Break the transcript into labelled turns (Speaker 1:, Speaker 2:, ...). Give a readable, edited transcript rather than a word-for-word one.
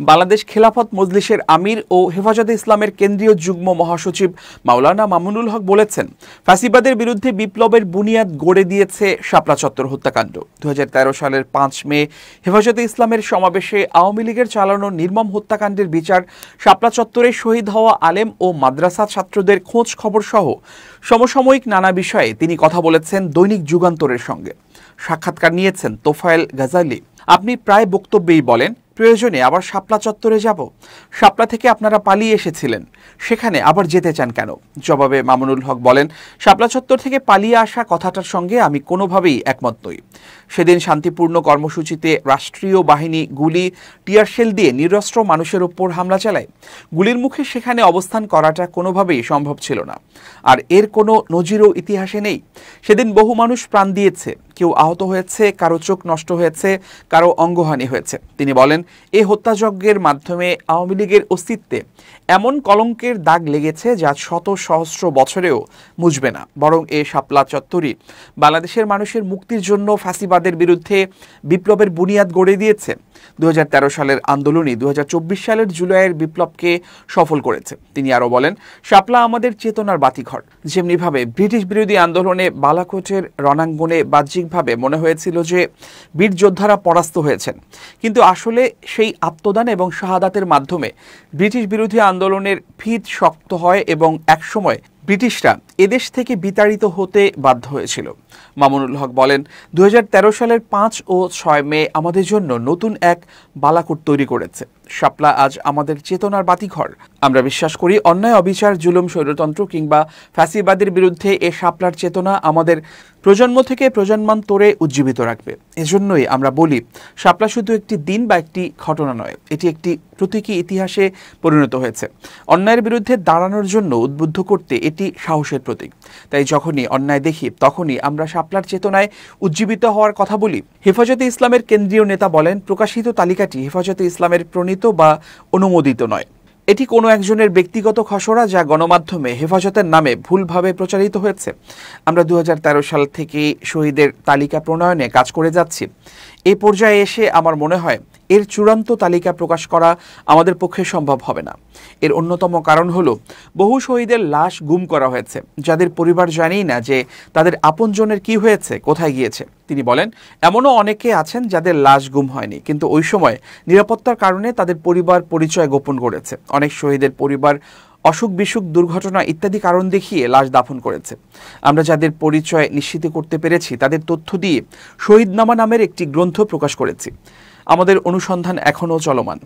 Speaker 1: বাংলাদেশ খেলাফত মজলিসের আমির ও হেফাজতে ইসলামের কেন্দ্রীয় যুগ্ম মহাসচিব মাওলানা মামুনুল হক বলেছেন, ফ্যাসিবাদের বিরুদ্ধে বিপ্লবের বুনিয়াদ গড়ে দিয়েছে শাপলা চত্বর হত্যাকাণ্ড। 2013 সালের 5 মে হেফাজতে ইসলামের সমাবেশে আওয়ামী লীগের চালানো নির্মম হত্যাকাণ্ডের বিচার, শাপলা চত্বরে শহীদ হওয়া আলেম ও মাদ্রাসা ছাত্রদের খোঁজ খবর সহ সমসাময়িক নানা বিষয়ে তিনি কথা বলেছেন দৈনিক যুগান্তরের সঙ্গে। সাক্ষাৎকার নিয়েছেন তোফায়েল গাজালি। আপনি প্রায় বক্তব্যেই বলেন, প্রয়োজনে আবার শাপলা চত্বরে যাব। শাপলা থেকে আপনারা পালিয়ে এসেছিলেন, সেখানে আবার যেতে চান কেন? জবাবে মামুনুল হক বলেন, শাপলা চত্বর থেকে পালিয়ে আসা কথাটার সঙ্গে আমি কোনোভাবেই একমত নই। সেদিন শান্তিপূর্ণ কর্মসূচিতে রাষ্ট্রীয় বাহিনী গুলি, টিয়ারশেল দিয়ে নিরস্ত্র মানুষের ওপর হামলা চালায়। গুলির মুখে সেখানে অবস্থান করাটা কোনোভাবেই সম্ভব ছিল না, আর এর কোনো নজিরও ইতিহাসে নেই। সেদিন বহু মানুষ প্রাণ দিয়েছে, কেউ আহত হয়েছে, কারো চোখ নষ্ট হয়েছে, কারো অঙ্গহানি হয়েছে। তিনি বলেন, এই হত্যাযজ্ঞের মাধ্যমে আওয়ামী লীগের অস্তিত্বে এমন কলঙ্কের দাগ লেগেছে যা শত সহস্র বছরেও মুছবে না। বরং এ শাপলা চত্বরই বাংলাদেশের মানুষের মুক্তির জন্য ফ্যাসিবাদের বিরুদ্ধে বিপ্লবের বুনিয়াদ গড়ে দিয়েছে। 2013 সালের আন্দোলনই 2024 সালের জুলাইয়ের বিপ্লবকে সফল করেছে। তিনি আরও বলেন, শাপলা আমাদের চেতনার বাতিঘর। যেমনিভাবে ব্রিটিশ বিরোধী আন্দোলনে বালাকোটের রণাঙ্গনে বাহ্যিকভাবে মনে হয়েছিল যে বীর যোদ্ধারা পরাস্ত হয়েছেন, কিন্তু আসলে সেই আত্মদান এবং শাহাদাতের মাধ্যমে ব্রিটিশ বিরোধী আন্দোলনের ভিত শক্ত হয় এবং একসময় ব্রিটিশরা এদেশ থেকে বিতাড়িত হতে বাধ্য হয়েছিল। মামুনুল হক বলেন, 2013 সালের 5 ও 6 মে আমাদের জন্য নতুন এক বালাকোট তৈরি করেছে। শাপলা আজ আমাদের চেতনার বাতিঘর। আমরা বিশ্বাস করি, অন্যায়, অবিচার, জুলুম, স্বৈরতন্ত্র কিংবা ফ্যাসিবাদের বিরুদ্ধে এ শাপলার চেতনা আমাদের প্রজন্ম থেকে প্রজন্মান্তরে উজ্জীবিত রাখবে। এজন্যই আমরা বলি, শাপলা শুধু একটি দিন বা একটি ঘটনা নয়, এটি একটি প্রতীকী ইতিহাসে পরিণত হয়েছে। অন্যায়ের বিরুদ্ধে দাঁড়ানোর জন্য উদ্বুদ্ধ করতে এটি সাহসের প্রতীক। তাই যখনই অন্যায় দেখি, তখনই আমরা শাপলার চেতনায় উজ্জীবিত হওয়ার কথা বলি। হেফাজতে ইসলামের কেন্দ্রীয় নেতা বলেন, প্রকাশিত তালিকাটি হেফাজতে ইসলামের প্রণীত বা অনুমোদিত নয়। এটি কোনো একজনের ব্যক্তিগত খসড়া যা গণমাধ্যমে হেফাজতের নামে ভুলভাবে প্রচারিত হয়েছে। আমরা 2013 সাল থেকে শহীদের তালিকা প্রণয়নে কাজ করে যাচ্ছি। এই পর্যায়ে এসে আমার মনে হয় এর চূড়ান্ত তালিকা প্রকাশ করা আমাদের পক্ষে সম্ভব হবে না। এর অন্যতম কারণ হলো, বহু শহীদের লাশ গুম করা হয়েছে, যাদের পরিবার জানেই না যে তাদের আপনজনের কি হয়েছে, কোথায় গিয়েছে। তিনি বলেন, এমনও অনেকে আছেন যাদের লাশ গুম হয়নি, কিন্তু ওই সময় নিরাপত্তার কারণে তাদের পরিবার পরিচয় গোপন করেছে। অনেক শহীদের পরিবার অসুখ বিসুখ, দুর্ঘটনা ইত্যাদি কারণ দেখিয়ে লাশ দাফন করেছে। আমরা যাদের পরিচয় নিশ্চিত করতে পেরেছি, তাদের তথ্য দিয়ে শহীদনামা নামের একটি গ্রন্থ প্রকাশ করেছি। আমাদের অনুসন্ধান এখনও চলমান।